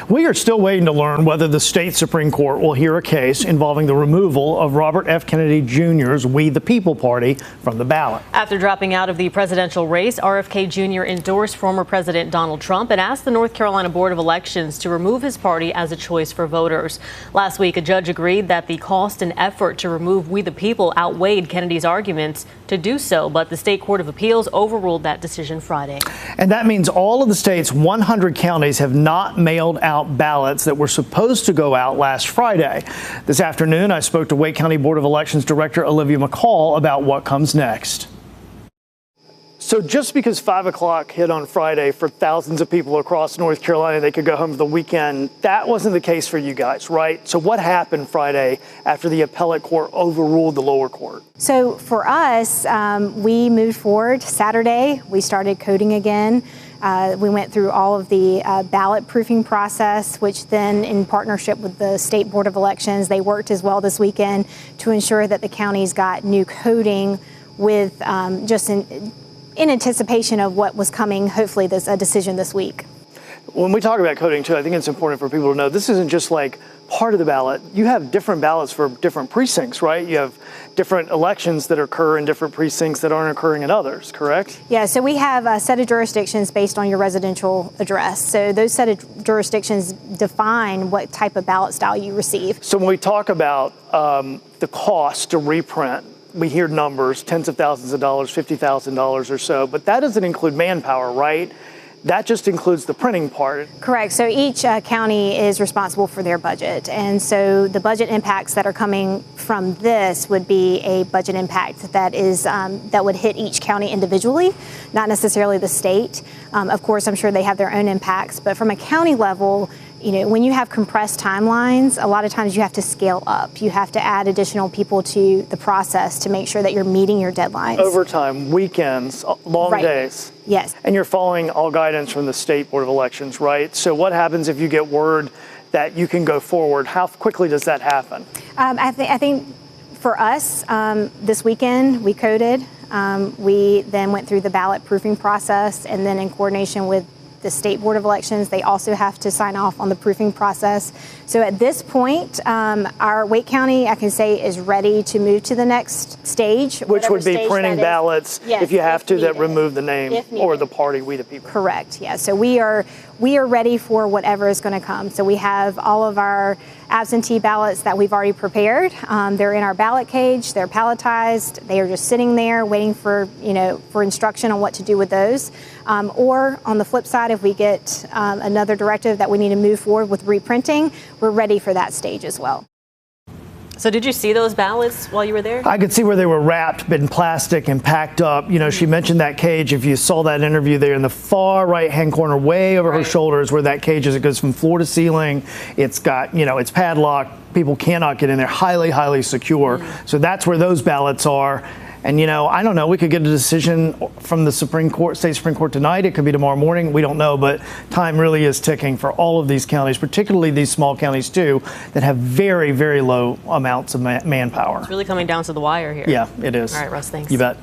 We are still waiting to learn whether the state Supreme Court will hear a case involving the removal of Robert F. Kennedy Jr.'s We the People Party from the ballot. After dropping out of the presidential race, RFK Jr. endorsed former President Donald Trump and asked the North Carolina Board of Elections to remove his party as a choice for voters. Last week, a judge agreed that the cost and effort to remove We the People outweighed Kennedy's arguments to do so, but the State Court of Appeals overruled that decision Friday. And that means all of the state's 100 counties have not mailed out ballots that were supposed to go out last Friday. This afternoon, I spoke to Wake County Board of Elections Director Olivia McCall about what comes next. So just because 5 o'clock hit on Friday for thousands of people across North Carolina, they could go home for the weekend, that wasn't the case for you guys, right? So what happened Friday after the appellate court overruled the lower court? So for us, we moved forward. Saturday, we started coding again. We went through all of the ballot proofing process, which then in partnership with the State Board of Elections, they worked as well this weekend to ensure that the counties got new coding with just in anticipation of what was coming, hopefully a decision this week. When we talk about coding too, I think it's important for people to know this isn't just like part of the ballot. You have different ballots for different precincts, right? You have different elections that occur in different precincts that aren't occurring in others, correct? Yeah, so we have a set of jurisdictions based on your residential address. So those set of jurisdictions define what type of ballot style you receive. So when we talk about the cost to reprint, we hear numbers, tens of thousands of dollars, $50,000 or so, but that doesn't include manpower, right? That just includes the printing part. Correct. So each county is responsible for their budget. And so the budget impacts that are coming from this would be a budget impact that is that would hit each county individually, not necessarily the state. Of course, I'm sure they have their own impacts, but from a county level, you know, when you have compressed timelines, a lot of times you have to scale up. You have to add additional people to the process to make sure that you're meeting your deadlines. Overtime, weekends, long days. Yes. And you're following all guidance from the State Board of Elections, right? So what happens if you get word that you can go forward? How quickly does that happen? I think for us, this weekend we coded. We then went through the ballot proofing process, and then in coordination with the State Board of Elections, they also have to sign off on the proofing process. So at this point, our Wake County, I can say, is ready to move to the next stage. Which would be printing ballots, if you have to, that remove the name or the party, We the People. Correct, yeah. So we are ready for whatever is going to come. So we have all of our absentee ballots that we've already prepared. They're in our ballot cage, they're palletized, they are just sitting there waiting for, for instruction on what to do with those. Or on the flip side, if we get another directive that we need to move forward with reprinting, we're ready for that stage as well. So did you see those ballots while you were there? I could see where they were wrapped in plastic and packed up. You know, she mentioned that cage. If you saw that interview there in the far right-hand corner, way over her shoulders where that cage is, it goes from floor to ceiling. It's got, it's padlocked. People cannot get in there. Highly, highly secure. So that's where those ballots are. And, I don't know, we could get a decision from the State Supreme Court tonight. It could be tomorrow morning. We don't know, but time really is ticking for all of these counties, particularly these small counties, too, that have very, very low amounts of manpower. It's really coming down to the wire here. Yeah, it is. All right, Russ, thanks. You bet.